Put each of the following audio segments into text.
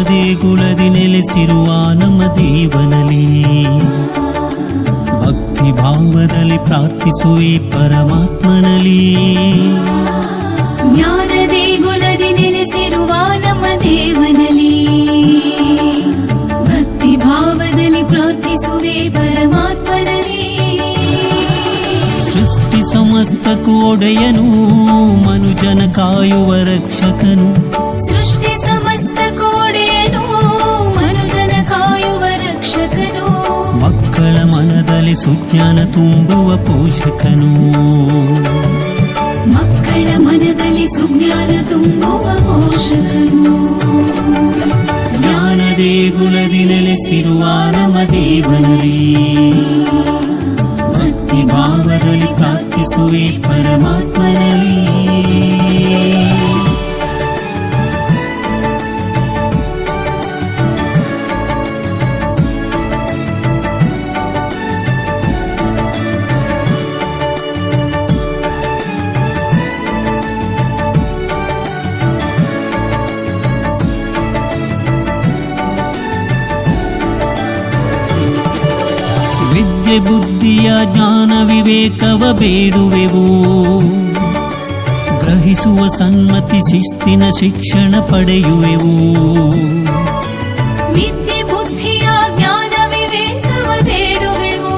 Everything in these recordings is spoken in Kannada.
ದೇಗುಲದಿ ನೆಲೆಸಿರುವ ನಮ್ಮ ದೇವನಲ್ಲಿ ಭಕ್ತಿ ಭಾವದಲ್ಲಿ ಪ್ರಾರ್ಥಿಸುವೆ ಪರಮಾತ್ಮನಲ್ಲಿ. ಜ್ಞಾನ ದೇಗುಲದಿ ನೆಲೆಸಿರುವ ನಮ್ಮ ದೇವನಲ್ಲಿ ಭಕ್ತಿ ಭಾವದಲ್ಲಿ ಪ್ರಾರ್ಥಿಸುವೆ ಪರಮಾತ್ಮನಲ್ಲಿ. ಸೃಷ್ಟಿ ಸಮಸ್ತಕ್ಕೂ ಒಡೆಯನು, ಮನುಜನ ಕಾಯುವ ರಕ್ಷಕನು. ಸೃಷ್ಟಿ ಸಮಸ್ತಕ್ಕೂ ಒಡೆಯನು, ಮನುಜನ ಕಾಯುವ ರಕ್ಷಕನು. ಮಕ್ಕಳ ಮನದಲ್ಲಿ ಸುಜ್ಞಾನ ತುಂಬುವ ಪೋಷಕನು. ಮಕ್ಕಳ ಮನದಲ್ಲಿ ಸುಜ್ಞಾನ ತುಂಬುವ ಪೋಷಕನು. ಜ್ಞಾನ ದೇಗುಲದಿ ನೆಲೆಸಿರುವ ನಮ್ಮ ದೇವನಲ್ಲಿ ಭಕ್ತಿ ಭಾವದಲ್ಲಿ ಪ್ರಾರ್ಥಿಸುವೆ ಪರಮಾತ್ಮನಲ್ಲಿ. ವಿದ್ಯೆ ಬುದ್ಧಿಯ ಜ್ಞಾನ ವಿವೇಕವ ಬೇಡುವೆವು. ಗ್ರಹಿಸುವ ಸನ್ಮತಿ ಶಿಸ್ತಿನ ಶಿಕ್ಷಣ ಪಡೆಯುವೆವು. ವಿದ್ಯೆ ಬುದ್ಧಿಯ ಜ್ಞಾನ ವಿವೇಕವ ಬೇಡುವೆವು.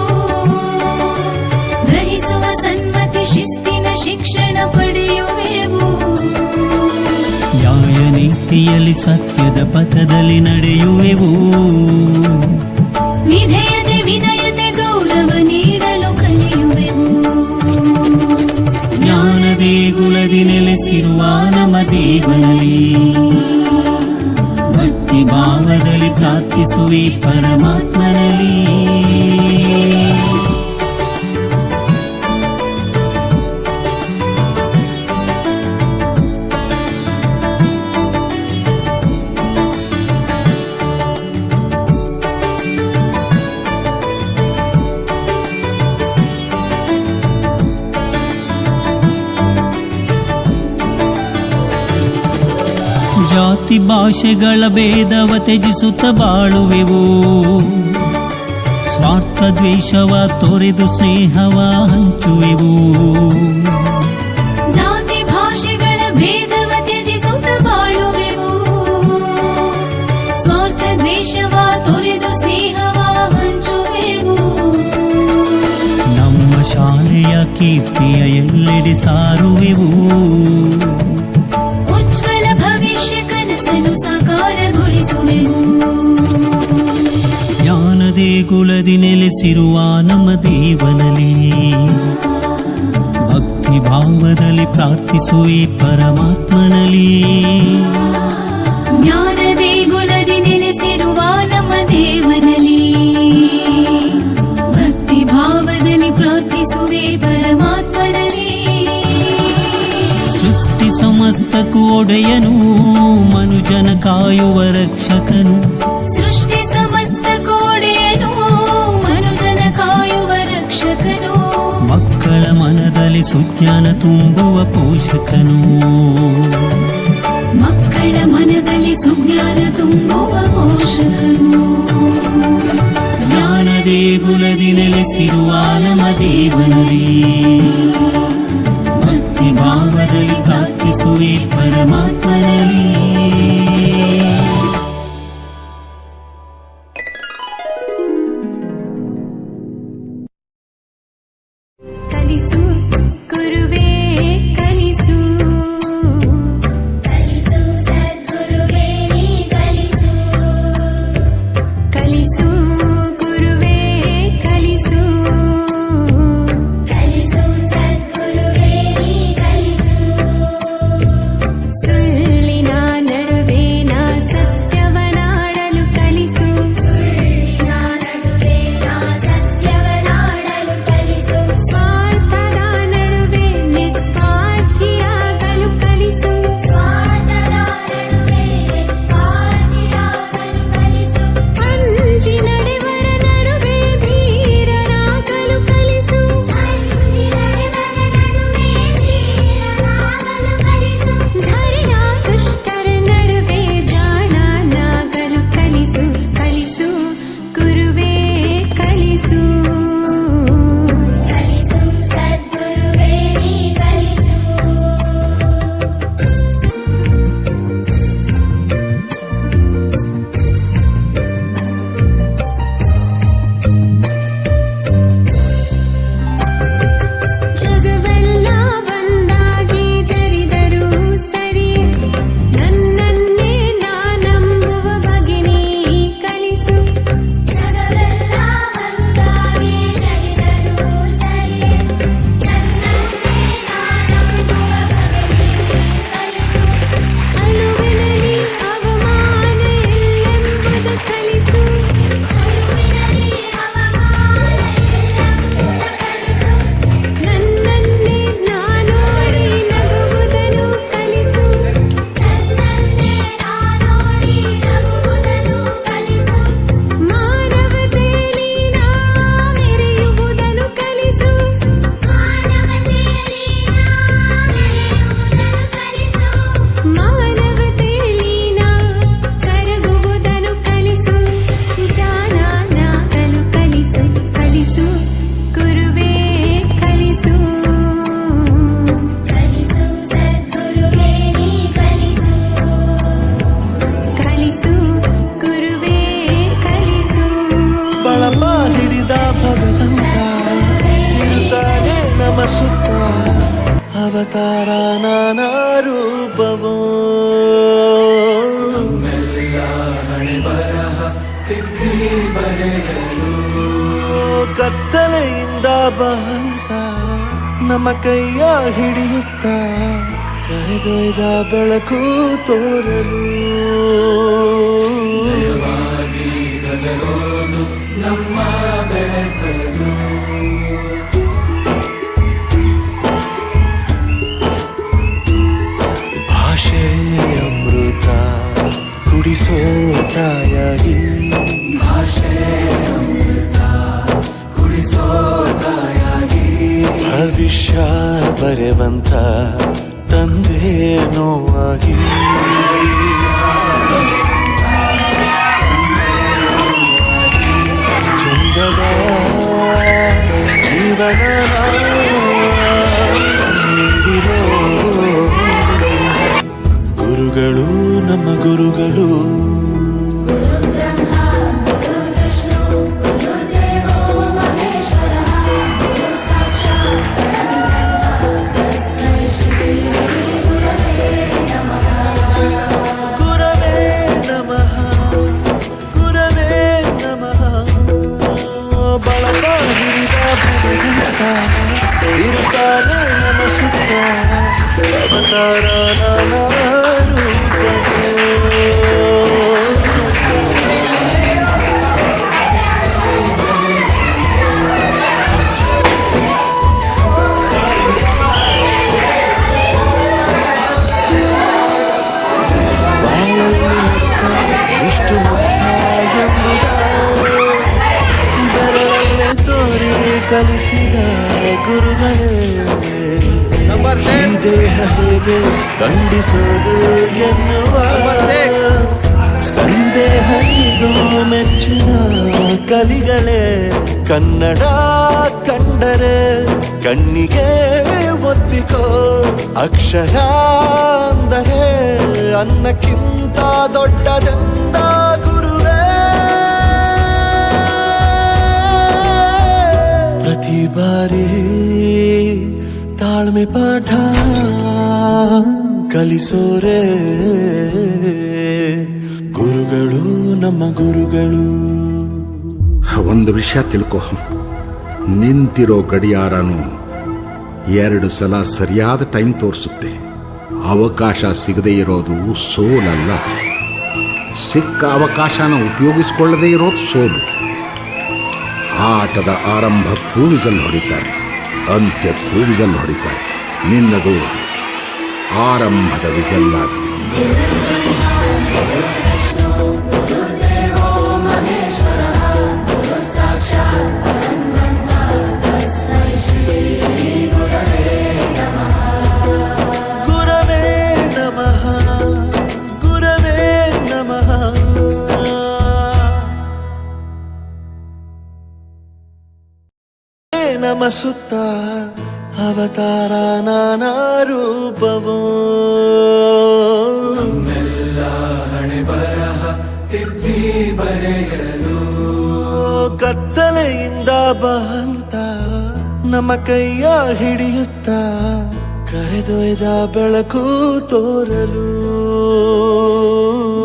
ಗ್ರಹಿಸುವ ಸನ್ಮತಿ ಶಿಸ್ತಿನ ಶಿಕ್ಷಣ ಪಡೆಯುವೆವು. ನ್ಯಾಯ ನೀತಿಯಲ್ಲಿ ಸತ್ಯದ ಪಥದಲ್ಲಿ ನಡೆಯುವೆವು. ವಿಧೇಯತೆ ವಿನಯತೆ ಗೌರವ ನೀಡಲು ಕಲಿಯುವೆವು. ಜ್ಞಾನ ದೇಗುಲದಿ ನೆಲೆಸಿರುವ ನಮ್ಮ ದೇವನಲ್ಲಿ ಭಕ್ತಿ ಭಾವದಲ್ಲಿ ಪ್ರಾರ್ಥಿಸುವೆ ಪರಮಾತ್ಮನಲ್ಲಿ. ಜಾತಿ ಭಾಷೆಗಳ ಭೇದವ ತ್ಯಜಿಸುತ್ತ ಬಾಳುವೆವು. ಸ್ವಾರ್ಥ ದ್ವೇಷವ ತೊರೆದು ಸ್ನೇಹವ ಹಂಚುವೆವು. ಜಾತಿ ಭಾಷೆಗಳ ಭೇದವ ತ್ಯಜಿಸುತ್ತ ಬಾಳುವೆವು. ಸ್ವಾರ್ಥ ದ್ವೇಷವ ತೊರೆದು ಸ್ನೇಹವ ಹಂಚುವೆವು. ನಮ್ಮ ಶಾಲೆಯ ಕೀರ್ತಿಯ ಎಲ್ಲೆಡೆ ಸಾರುವೆವು. ಉಜ್ವಲ ಭವಿಷ್ಯ ಕನಸನ್ನು ಸಾಕಾರಗೊಳಿಸುವೆವು. ಜ್ಞಾನ ದೇಗುಲದಿ ನೆಲೆಸಿರುವ ನಮ್ಮ ದೇವನಲ್ಲಿ ಭಕ್ತಿ ಭಾವದಲ್ಲಿ ಪ್ರಾರ್ಥಿಸುವೆ ಪರಮಾತ್ಮನಲ್ಲಿ. ಜ್ಞಾನ ದೇಗುಲದಿ ನೆಲೆಸಿರುವ ನಮ್ಮ ದೇವನಲ್ಲಿ ಭಕ್ತಿ ಭಾವದಲ್ಲಿ ಪ್ರಾರ್ಥಿಸುವೆ ಪರಮಾತ್ಮನಲ್ಲಿ. ಸೃಷ್ಟಿ ಸಮಸ್ತಕ್ಕೂ ಒಡೆಯನು, ಮನುಜನ ಕಾಯುವ ರಕ್ಷಕನು. ಸೃಷ್ಟಿ ಸಮಸ್ತಕ್ಕೂ ಒಡೆಯನು, ಮನುಜನ ಕಾಯುವ ರಕ್ಷಕನು. ಮಕ್ಕಳ ಮನದಲ್ಲಿ ಸುಜ್ಞಾನ ತುಂಬುವ ಪೋಷಕನು. ಮಕ್ಕಳ ಮನದಲ್ಲಿ ಸುಜ್ಞಾನ ತುಂಬುವ ಪೋಷಕನು. ಜ್ಞಾನ ದೇಗುಲದಿ ನೆಲೆಸಿರುವ ನಮ್ಮ ದೇವನಲ್ಲಿ ಭಕ್ತಿ ಭಾವದಲ್ಲಿ ಪ್ರಾರ್ಥಿಸುವೆ ಪರಮಾತ್ಮನಲ್ಲಿ. ಕಲಿಸು ಗುರುವೇ ಕಲಿಸು. ಕಲಿಸು ಸದ್ಗುರುವೇ ನೀ ಕಲಿಸು. ಕಲಿಸು ಗುರುವೇ ಕಲಿಸು. ಕಲಿಸು ಸದ್ಗುರುವೇ ಬಂತ ನಮ್ಮ ಕೈಯ ಹಿಡಿಯುತ್ತ ಕರೆದೊಯ್ದ ಬೆಳಕು ತೋರಲು ನಮ್ಮ ಬೆಳೆಸಲು ಭಾಷೆ ಅಮೃತ ಕುಡಿಸೋ ತಾಯಾಗಿ ಭಾಷೆ ಅಮೃತ ಕುಡಿಸೋ ತಾಯಾಗಿ ಭವಿಷ್ಯ ಬರೆವಂತ ತಂದೇನೋ ಆಗಿ ಚಂದದ ಜೀವನ ನೀಡಿರೋ ಗುರುಗಳು ನಮ್ಮ ಗುರುಗಳು ಇರುತ್ತಾನೆ ನಮ್ಮ ಸುತ್ತ ಅವತಾರ ಎಷ್ಟು ಮುಖ್ಯ ಎಂಬುದ ಬೆರಳಲ್ಲೇ ತೋರಿ ಕಲಿಸಿದ ಗುರುಗಳೇ ಈ ದೇಹ ಹೇಗೆ ದಂಡಿಸೋದು ಎನ್ನುವ ಸಂದೇಹ ಇದು ಮೆಚ್ಚಿನ ಕಲಿಗಳೇ ಕನ್ನಡ ಕಂಡರೆ ಕಣ್ಣಿಗೆ ಒತ್ತಿಕೋ ಅಕ್ಷರ ಅಂದರೆ ಅನ್ನಕ್ಕಿಂತ ದೊಡ್ಡದೆಂದ ಗುರುವೇ ಪ್ರತಿ ಬಾರಿ ತಾಳ್ಮೆ ಪಾಠ ಕಲಿಸೋರೆ ಗುರುಗಳು ನಮ್ಮ ಗುರುಗಳು ಒಂದು ವಿಷಯ ತಿಳ್ಕೊ, ನಿಂತಿರೋ ಗಡಿಯಾರನು 2 ಸಲ ಸರಿಯಾದ ಟೈಮ್ ತೋರಿಸುತ್ತೆ. ಅವಕಾಶ ಸಿಗದೇ ಇರೋದು ಸೋಲಲ್ಲ, ಸಿಕ್ಕ ಅವಕಾಶನ ಉಪಯೋಗಿಸಿಕೊಳ್ಳದೇ ಇರೋದು ಸೋಲು. ಆಟದ ಆರಂಭಕ್ಕೂ ವಿಜಲ್ ಹೊಡಿತಾರೆ, ಅಂತ್ಯಕ್ಕೂ ವಿಜಲ್ ಹೊಡಿತಾರೆ. ನಿನ್ನದು ಆರಂಭದ ವಿಜಲ್ಲಾಗಲಿ. ನಮ್ಮ ಸುತ್ತ ಅವತಾರ ನಾನಾ ರೂಪವೋ ನಮ್ಮೆಲ್ಲ ಹಣೆ ಬರಹ ತಿದ್ದಿ ಬರೆಯಲು ಕತ್ತಲೆಯಿಂದ ಬಂತ ನಮ್ಮ ಕೈಯ ಹಿಡಿಯುತ್ತ ಕರೆದೊಯ್ದ ಬೆಳಕು ತೋರಲು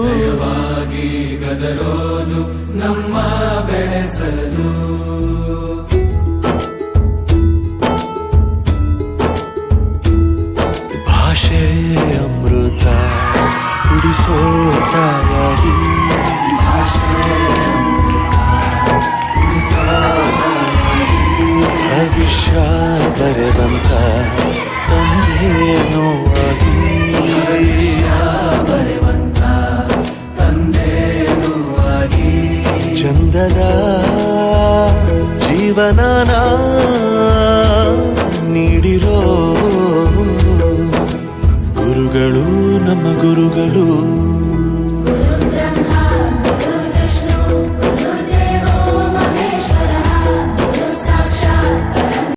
ದಯವಾಗಿ ಗದರೋದು ನಮ್ಮ ಬೆಳೆಸಲು ಭಾಷೆ ಅಮೃತ ಕುಡಿಸೋ ತಾಯಾಗಿ ಭವಿಷ್ಯ ಬರೆದಂತ ತಂದೇನೋ ಆಗಿ ಚಂದದ ಜೀವನ ನೀಡಿರೋ ಗುರುಗಳು ನಮ್ಮ ಗುರುಗಳು